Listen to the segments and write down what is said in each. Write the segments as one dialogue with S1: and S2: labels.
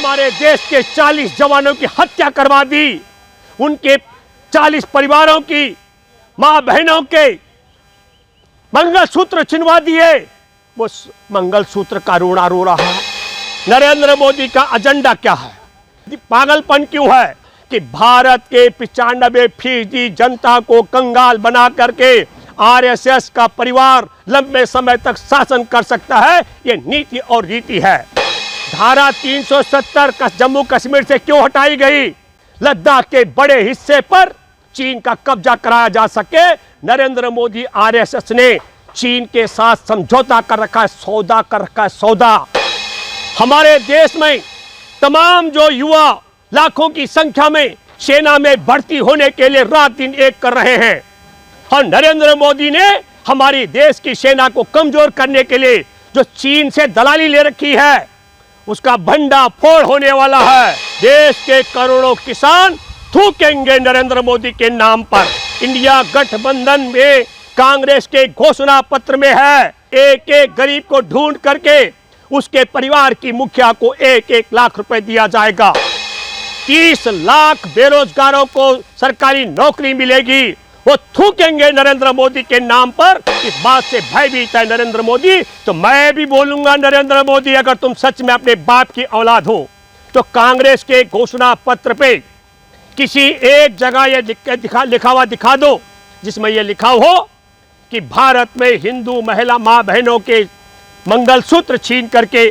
S1: हमारे देश के 40 जवानों की हत्या करवा दी, उनके 40 परिवारों की मां बहनों के मंगलसूत्र छिनवा दिए। वो मंगलसूत्र का रोना रो रहा है। नरेंद्र मोदी का एजेंडा क्या है? पागलपन क्यों है कि भारत के 95% जनता को कंगाल बना करके आरएसएस का परिवार लंबे समय तक शासन कर सकता है। ये नीति और रीति है। धारा 370 का जम्मू कश्मीर से क्यों हटाई गई? लद्दाख के बड़े हिस्से पर चीन का कब्जा कराया जा सके। नरेंद्र मोदी आरएसएस ने चीन के साथ समझौता कर रखा है, सौदा कर रखा है, सौदा। हमारे देश में तमाम जो युवा लाखों की संख्या में सेना में भर्ती होने के लिए रात दिन एक कर रहे हैं, और नरेंद्र मोदी ने हमारी देश की सेना को कमजोर करने के लिए जो चीन से दलाली ले रखी है, उसका भंडा फोड़ होने वाला है। देश के करोड़ों किसान थूकेंगे नरेंद्र मोदी के नाम पर। इंडिया गठबंधन में कांग्रेस के घोषणा पत्र में है, एक एक गरीब को ढूंढ करके उसके परिवार की मुखिया को 1-1 लाख रुपए दिया जाएगा। 30 लाख बेरोजगारों को सरकारी नौकरी मिलेगी। वो थूकेंगे नरेंद्र मोदी के नाम पर। इस बात से भयभीत है नरेंद्र मोदी। तो मैं भी बोलूंगा, नरेंद्र मोदी, अगर तुम सच में अपने बाप की औलाद हो तो कांग्रेस के घोषणा पत्र पे किसी एक जगह ये लिखा हुआ दिखा दो जिसमें यह लिखा हो कि भारत में हिंदू महिला मां बहनों के मंगलसूत्र छीन करके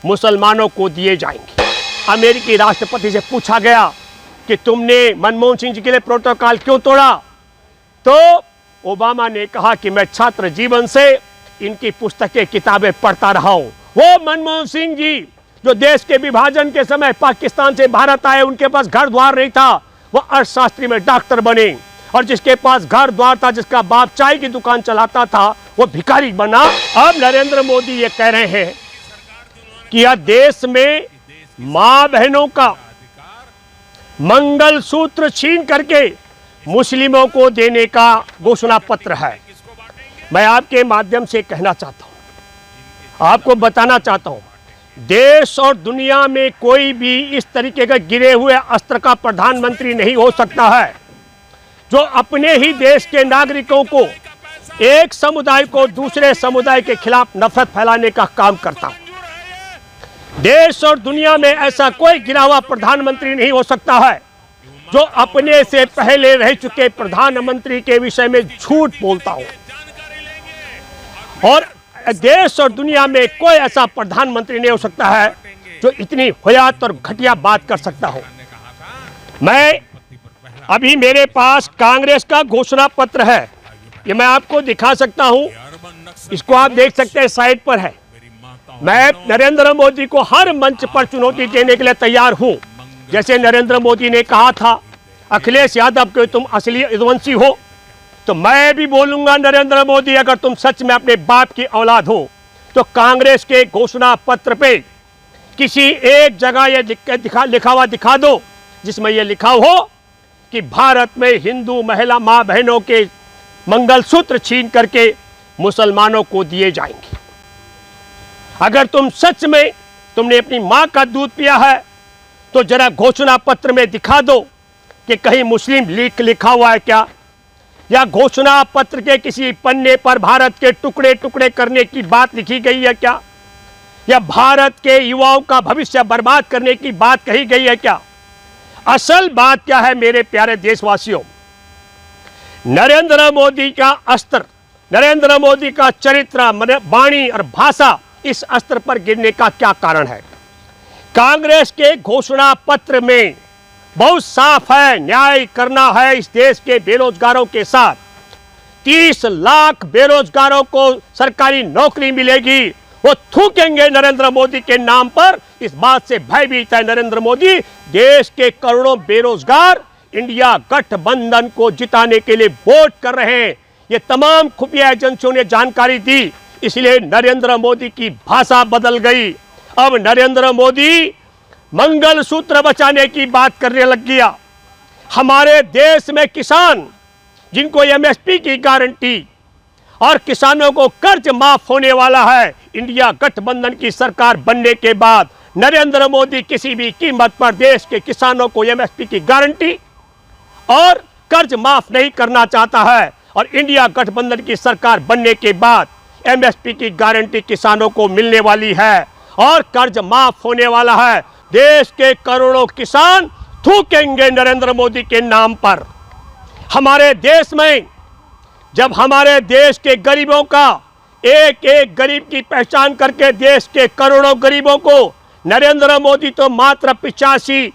S1: मुसलमानों को दिए जाएंगे। अमेरिकी राष्ट्रपति से पूछा गया कि तुमने मनमोहन सिंह जी के लिए प्रोटोकॉल क्यों तोड़ा, तो ओबामा ने कहा कि मैं छात्र जीवन से इनकी पुस्तकें किताबें पढ़ता रहा हूं। वो मनमोहन सिंह जी जो देश के विभाजन के समय पाकिस्तान से भारत आए, उनके पास घर द्वार नहीं था, वो अर्थशास्त्री में डॉक्टर बने। और जिसके पास घर द्वार था, जिसका बाप चाय की दुकान चलाता था, वो भिखारी बना। अब नरेंद्र मोदी ये कह रहे हैं कि यह देश में मां बहनों का मंगलसूत्र छीन करके मुस्लिमों को देने का घोषणा पत्र है। मैं आपके माध्यम से कहना चाहता हूं, आपको बताना चाहता हूं, देश और दुनिया में कोई भी इस तरीके का गिरे हुए अस्त्र का प्रधानमंत्री नहीं हो सकता है जो अपने ही देश के नागरिकों को, एक समुदाय को दूसरे समुदाय के खिलाफ नफरत फैलाने का काम करता है। देश और दुनिया में ऐसा कोई गिरा हुआ प्रधानमंत्री नहीं हो सकता है जो अपने से पहले रह चुके प्रधानमंत्री के विषय में झूठ बोलता हो। और देश और दुनिया में कोई ऐसा प्रधानमंत्री नहीं हो सकता है जो इतनी हुयात और घटिया बात कर सकता हो। मैं अभी मेरे पास कांग्रेस का घोषणा पत्र है, ये मैं आपको दिखा सकता हूं, इसको आप देख सकते हैं, साइड पर है। मैं नरेंद्र मोदी को हर मंच पर चुनौती देने के लिए तैयार हूं। जैसे नरेंद्र मोदी ने कहा था अखिलेश यादव के तुम असली विध्वंसी हो, तो मैं भी बोलूंगा, नरेंद्र मोदी, अगर तुम सच में अपने बाप की औलाद हो तो कांग्रेस के घोषणा पत्र पे किसी एक जगह ये लिखा हुआ दिखा दो जिसमें यह लिखा हो कि भारत में हिंदू महिला मां बहनों के मंगलसूत्र छीन करके मुसलमानों को दिए जाएंगे। अगर तुम सच में तुमने अपनी मां का दूध पिया है तो जरा घोषणा पत्र में दिखा दो कि कहीं मुस्लिम लीग लिखा हुआ है क्या, या घोषणा पत्र के किसी पन्ने पर भारत के टुकड़े टुकड़े करने की बात लिखी गई है क्या, या भारत के युवाओं का भविष्य बर्बाद करने की बात कही गई है क्या। असल बात क्या है मेरे प्यारे देशवासियों, नरेंद्र मोदी का अस्त्र, नरेंद्र मोदी का चरित्र, वाणी और भाषा, इस अस्त्र पर गिरने का क्या कारण है? कांग्रेस के घोषणा पत्र में बहुत साफ है, न्याय करना है इस देश के बेरोजगारों के साथ। 30 लाख बेरोजगारों को सरकारी नौकरी मिलेगी। वो थूकेंगे नरेंद्र मोदी के नाम पर। इस बात से भयभीत है नरेंद्र मोदी। देश के करोड़ों बेरोजगार इंडिया गठबंधन को जिताने के लिए वोट कर रहे हैं। ये तमाम खुफिया एजेंसियों ने जानकारी दी, इसलिए नरेंद्र मोदी की भाषा बदल गई। अब नरेंद्र मोदी मंगलसूत्र बचाने की बात करने लग गया। हमारे देश में किसान जिनको एमएसपी की गारंटी और किसानों को कर्ज माफ होने वाला है, इंडिया गठबंधन की सरकार बनने के बाद नरेंद्र मोदी किसी भी कीमत पर देश के किसानों को एमएसपी की गारंटी और कर्ज माफ नहीं करना चाहता है। और इंडिया गठबंधन की सरकार बनने के बाद एमएसपी की गारंटी किसानों को मिलने वाली है और कर्ज माफ होने वाला है। देश के करोड़ों किसान थूकेंगे नरेंद्र मोदी के नाम पर। हमारे देश में जब हमारे देश के गरीबों का एक एक गरीब की पहचान करके देश के करोड़ों गरीबों को नरेंद्र मोदी तो मात्र 81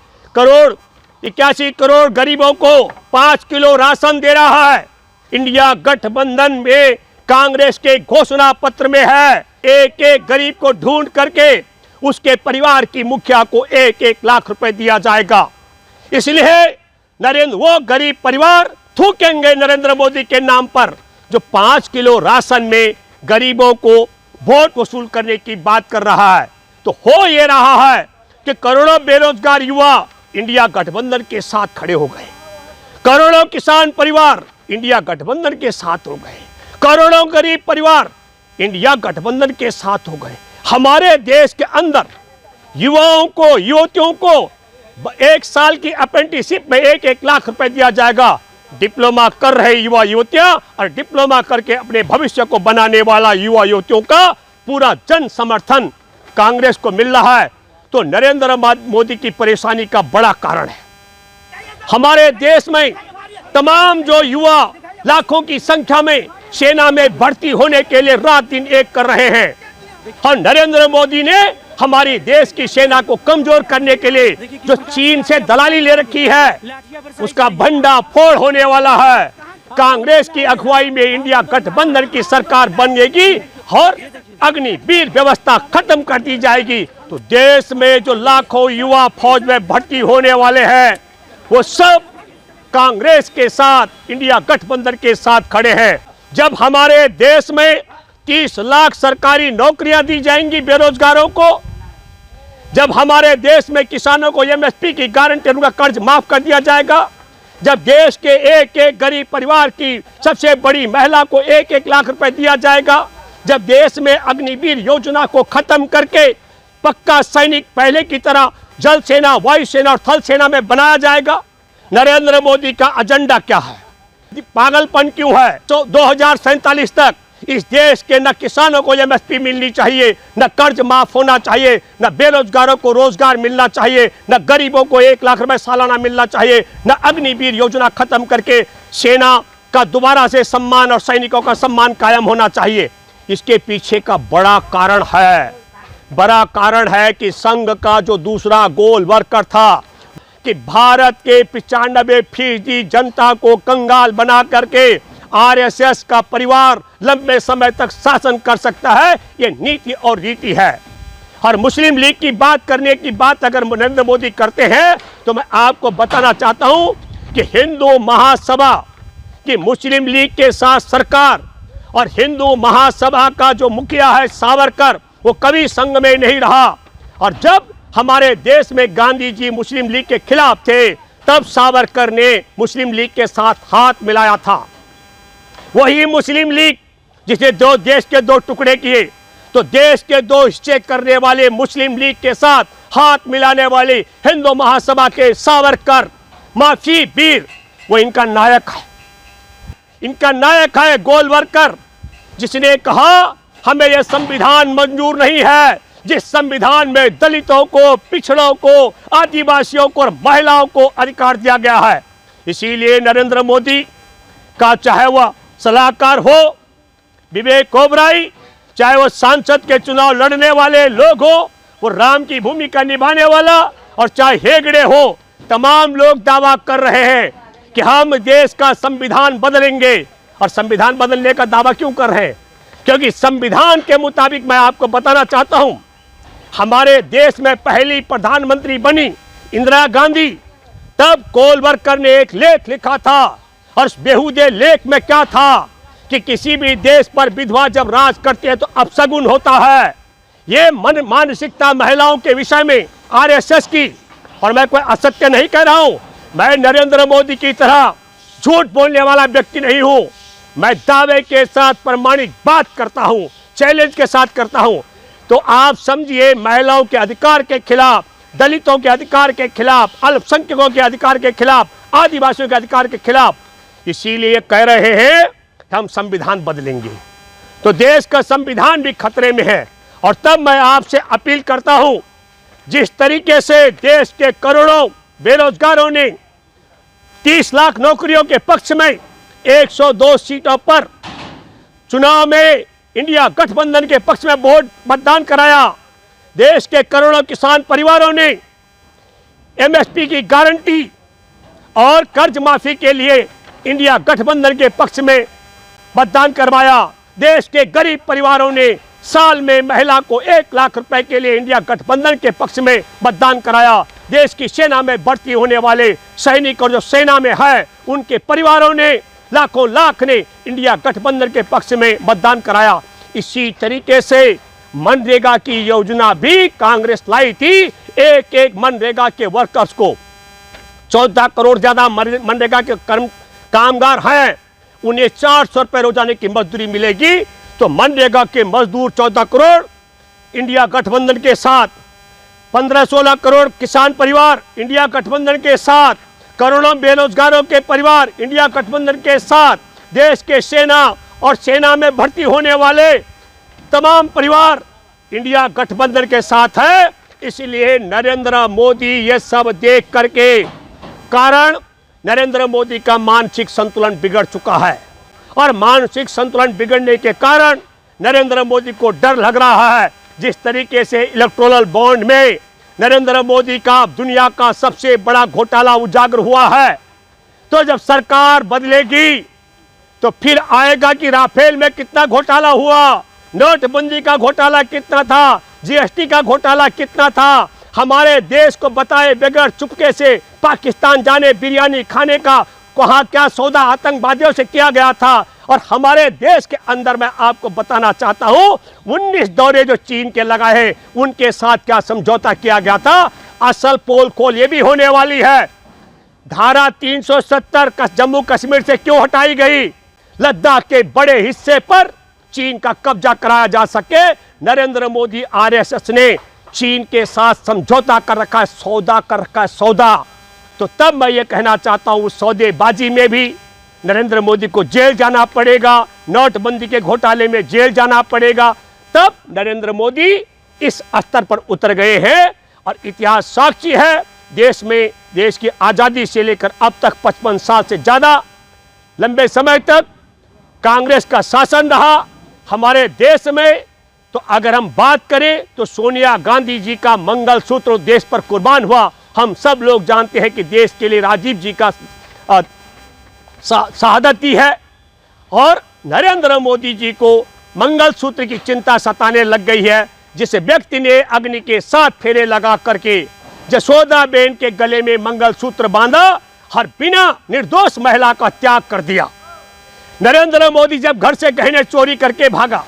S1: करोड़ गरीबों को 5 किलो राशन दे रहा है। इंडिया गठबंधन में कांग्रेस के घोषणा पत्र में है एक एक गरीब को ढूंढ करके उसके परिवार की मुखिया को 1-1 लाख रुपए दिया जाएगा। इसलिए वो गरीब परिवार थूकेंगे नरेंद्र मोदी के नाम पर जो 5 किलो राशन में गरीबों को वोट वसूल करने की बात कर रहा है। तो हो ये रहा है कि करोड़ों बेरोजगार युवा इंडिया गठबंधन के साथ खड़े हो गए, करोड़ों किसान परिवार इंडिया गठबंधन के साथ हो गए, करोड़ों गरीब परिवार इंडिया गठबंधन के साथ हो गए। हमारे देश के अंदर युवाओं को युवतियों को 1 साल की अप्रेंटिसशिप में 1-1 लाख रुपए दिया जाएगा। डिप्लोमा कर रहे युवा युवतियां और डिप्लोमा करके अपने भविष्य को बनाने वाला युवा युवतियों का पूरा जन समर्थन कांग्रेस को मिल रहा है। तो नरेंद्र मोदी की परेशानी का बड़ा कारण है। हमारे देश में तमाम जो युवा लाखों की संख्या में सेना में भर्ती होने के लिए रात दिन एक कर रहे हैं और नरेंद्र मोदी ने हमारी देश की सेना को कमजोर करने के लिए जो चीन से दलाली ले रखी है उसका भंडा फोड़ होने वाला है। कांग्रेस की अगुवाई में इंडिया गठबंधन की सरकार बनेगी और अग्निवीर व्यवस्था खत्म कर दी जाएगी। तो देश में जो लाखों युवा फौज में भर्ती होने वाले हैं वो सब कांग्रेस के साथ इंडिया गठबंधन के साथ खड़े हैं। जब हमारे देश में 30 लाख सरकारी नौकरियां दी जाएंगी बेरोजगारों को, जब हमारे देश में किसानों को एमएसपी की गारंटी उनका कर्ज माफ कर दिया जाएगा, जब देश के एक एक गरीब परिवार की सबसे बड़ी महिला को 1-1 लाख रुपए दिया जाएगा, जब देश में अग्निवीर योजना को खत्म करके पक्का सैनिक पहले की तरह जल सेना, वायु सेना और थल सेना में बनाया जाएगा। नरेंद्र मोदी का एजेंडा क्या है, पागलपन क्यों है? तो 2047 तक इस देश के न किसानों को एमएसपी मिलनी चाहिए, न कर्ज माफ होना चाहिए, न बेरोजगारों को रोजगार मिलना चाहिए, न गरीबों को 1 लाख रुपए सालाना मिलना चाहिए, न अग्निवीर योजना खत्म करके सेना का दोबारा से सम्मान और सैनिकों का सम्मान कायम होना चाहिए। इसके पीछे का बड़ा कारण है कि संघ का जो दूसरा गोल वर्कर था कि भारत के 95% जनता को कंगाल बना करके आरएसएस का परिवार लंबे समय तक शासन कर सकता है, ये नीति और रीति है। और मुस्लिम लीग की बात करने की बात अगर नरेंद्र मोदी करते हैं तो मैं आपको बताना चाहता हूं कि हिंदू महासभा की मुस्लिम लीग के साथ सरकार और हिंदू महासभा का जो मुखिया है सावरकर, वो कभी संघ में नहीं रहा। और जब हमारे देश में गांधी जी मुस्लिम लीग के खिलाफ थे तब सावरकर ने मुस्लिम लीग के साथ हाथ मिलाया था। वही मुस्लिम लीग जिसने देश के 2 टुकड़े किए, तो देश के 2 हिस्से करने वाले मुस्लिम लीग के साथ हाथ मिलाने वाले हिंदू महासभा के सावरकर माफी वीर, वो इनका नायक है गोल वर्कर, जिसने कहा हमें यह संविधान मंजूर नहीं है जिस संविधान में दलितों को, पिछड़ों को, आदिवासियों को और महिलाओं को अधिकार दिया गया है। इसीलिए नरेंद्र मोदी का चाहे वह सलाहकार हो विवेक ओबराई, चाहे वो सांसद के चुनाव लड़ने वाले लोग हो, वो राम की भूमिका निभाने वाला, और चाहे हेगड़े हो, तमाम लोग दावा कर रहे हैं कि हम देश का संविधान बदलेंगे। और संविधान बदलने का दावा क्यों कर रहे हैं? क्योंकि संविधान के मुताबिक मैं आपको बताना चाहता हूं, हमारे देश में पहली प्रधानमंत्री बनी इंदिरा गांधी, तब गोलवलकर ने एक लेख लिखा था, और उस बेहुदे लेख में क्या था कि किसी भी देश पर विधवा जब राज करती है तो अपशगुन होता है। ये मानसिकता महिलाओं के विषय में आरएसएस की, और मैं कोई असत्य नहीं कह रहा हूं, मैं नरेंद्र मोदी की तरह झूठ बोलने वाला व्यक्ति नहीं हूं। मैं दावे के साथ प्रमाणिक बात करता हूं, चैलेंज के साथ करता हूं। तो आप समझिए महिलाओं के अधिकार के खिलाफ, दलितों के अधिकार के खिलाफ, अल्पसंख्यकों के अधिकार के खिलाफ, आदिवासियों के अधिकार के खिलाफ, इसीलिए कह रहे हैं कि हम संविधान बदलेंगे। तो देश का संविधान भी खतरे में है। और तब मैं आपसे अपील करता हूं, जिस तरीके से देश के करोड़ों बेरोजगारों ने 30 लाख नौकरियों के पक्ष में 102 सीटों पर चुनाव में इंडिया गठबंधन के पक्ष में वोट मतदान कराया, देश के करोड़ों किसान परिवारों ने एमएसपी की गारंटी और कर्ज माफी के लिए इंडिया गठबंधन के पक्ष में मतदान करवाया, देश के गरीब परिवारों ने साल में महिला को 1 लाख रुपए के लिए इंडिया गठबंधन के पक्ष में मतदान कराया, देश की सेना में भर्ती होने वाले सैनिक और जो सेना में है उनके परिवारों ने लाखों लाख ने इंडिया गठबंधन के पक्ष में मतदान कराया। इसी तरीके से मनरेगा की योजना भी कांग्रेस लाई थी। एक एक मनरेगा के वर्कर्स को 14 करोड़ ज्यादा मनरेगा के कामगार हैं, उन्हें 400 रुपए रोजाना की मजदूरी मिलेगी। तो मनरेगा के मजदूर 14 करोड़ इंडिया गठबंधन के साथ, 15-16 करोड़ किसान परिवार इंडिया गठबंधन के साथ, करोड़ों बेरोजगारों के परिवार इंडिया गठबंधन के साथ, देश के सेना और सेना में भर्ती होने वाले तमाम परिवार इंडिया गठबंधन के साथ है। इसलिए नरेंद्र मोदी ये सब देख करके, कारण नरेंद्र मोदी का मानसिक संतुलन बिगड़ चुका है और मानसिक संतुलन बिगड़ने के कारण नरेंद्र मोदी को डर लग रहा है। जिस तरीके से इलेक्टोरल बॉन्ड में नरेंद्र मोदी का दुनिया का सबसे बड़ा घोटाला उजागर हुआ है, तो जब सरकार बदलेगी तो फिर आएगा कि राफेल में कितना घोटाला हुआ, नोटबंदी का घोटाला कितना था, जीएसटी का घोटाला कितना था, हमारे देश को बताए बगैर चुपके से पाकिस्तान जाने बिरयानी खाने का वहां क्या सौदा आतंकवादियों से किया गया था। और हमारे देश के अंदर मैं आपको बताना चाहता हूं 19 दौरे जो चीन के लगाए हैं उनके साथ क्या समझौता किया गया था। असल पोल खोल ये भी होने वाली है। धारा 370 जम्मू कश्मीर से क्यों हटाई गई, लद्दाख के बड़े हिस्से पर चीन का कब्जा कराया जा सके। नरेंद्र मोदी आरएसएस ने चीन के साथ समझौता कर रखा है, सौदा कर रखा है, सौदा। तो तब मैं ये कहना चाहता हूं उस सौदेबाजी में भी नरेंद्र मोदी को जेल जाना पड़ेगा, नोटबंदी के घोटाले में जेल जाना पड़ेगा। तब नरेंद्र मोदी इस स्तर पर उतर गए हैं और इतिहास साक्षी है। देश में, देश की आजादी से लेकर अब तक 55 साल से ज्यादा लंबे समय तक कांग्रेस का शासन रहा हमारे देश में। तो अगर हम बात करें तो सोनिया गांधी जी का मंगलसूत्र देश पर कुर्बान हुआ। हम सब लोग जानते हैं कि देश के लिए राजीव जी का शहादत दी है। और नरेंद्र मोदी जी को मंगलसूत्र की चिंता सताने लग गई है, जिस व्यक्ति ने अग्नि के 7 फेरे लगा करके जसोदा बेन के गले में मंगलसूत्र बांधा, हर बिना निर्दोष महिला का त्याग कर दिया। नरेंद्र मोदी जब घर से गहने चोरी करके भागा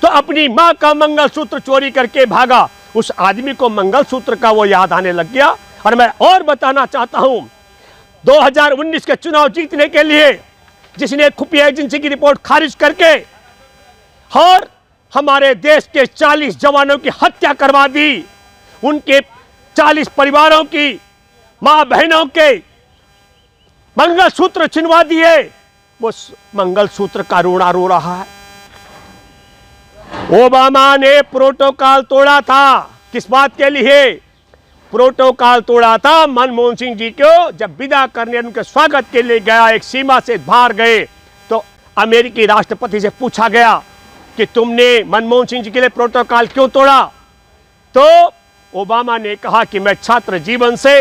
S1: तो अपनी मां का मंगलसूत्र चोरी करके भागा। उस आदमी को मंगलसूत्र का वो याद आने लग गया। और मैं और बताना चाहता हूं 2019 के चुनाव जीतने के लिए जिसने खुफिया एजेंसी की रिपोर्ट खारिज करके और हमारे देश के 40 जवानों की हत्या करवा दी, उनके 40 परिवारों की मां बहनों के मंगलसूत्र छिनवा दिए, वो मंगलसूत्र का रोना रो रहा है। ओबामा ने प्रोटोकॉल तोड़ा था। किस बात के लिए प्रोटोकॉल तोड़ा था? मनमोहन सिंह जी को जब विदा करने उनके स्वागत के लिए गया, एक सीमा से बाहर गए तो अमेरिकी राष्ट्रपति से पूछा गया कि तुमने मनमोहन सिंह जी के लिए प्रोटोकॉल क्यों तोड़ा? तो ओबामा ने कहा कि मैं छात्र जीवन से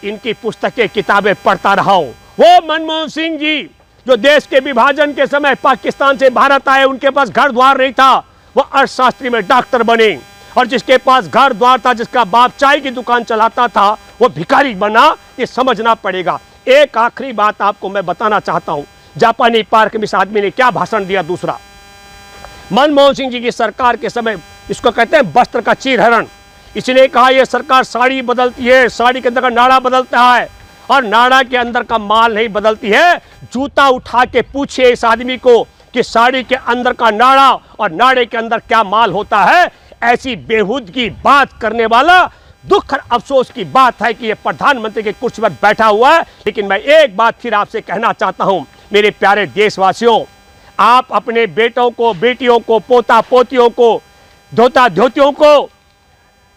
S1: इनकी पुस्तकें किताबें पढ़ता रहा हूं। वो मनमोहन सिंह जी जो देश के विभाजन के समय पाकिस्तान से भारत आए, उनके पास घर द्वार नहीं था, वो अर्थशास्त्री में डॉक्टर बने। और जिसके पास घर द्वार था, जिसका बाप चाय की दुकान चलाता था, वो भिखारी बना। ये समझना पड़ेगा। एक आखिरी बात आपको मैं बताना चाहता हूं। जापानी पार्क में इस आदमी ने क्या भाषण दिया दूसरा। मनमोहन सिंह जी की सरकार के समय इसको कहते हैं वस्त्र का चीरहरण। इसने कहा यह सरकार साड़ी बदलती है, साड़ी के अंदर का नाड़ा बदलता है और नाड़ा के अंदर का माल नहीं बदलती है। जूता उठा के पूछिए इस आदमी को कि साड़ी के अंदर का नाड़ा और नाड़े के अंदर क्या माल होता है। ऐसी बेहूदगी बात करने वाला दुख और अफसोस की बात है कि ये प्रधानमंत्री की कुर्सी पर बैठा हुआ है। लेकिन मैं एक बात फिर आपसे कहना चाहता हूं, मेरे प्यारे देशवासियों, आप अपने बेटों को, बेटियों को, पोता पोतियों को, धोता धोतियों को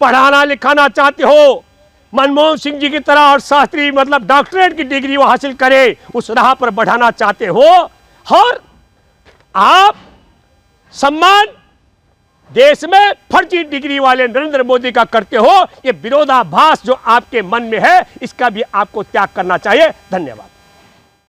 S1: पढ़ाना लिखाना चाहते हो, मनमोहन सिंह जी की तरह और शास्त्री मतलब डॉक्टरेट की डिग्री वो हासिल करे, उस राह पर बढ़ाना चाहते हो, और आप सम्मान देश में फर्जी डिग्री वाले नरेंद्र मोदी का करते हो, ये विरोधाभास जो आपके मन में है, इसका भी आपको त्याग करना चाहिए। धन्यवाद।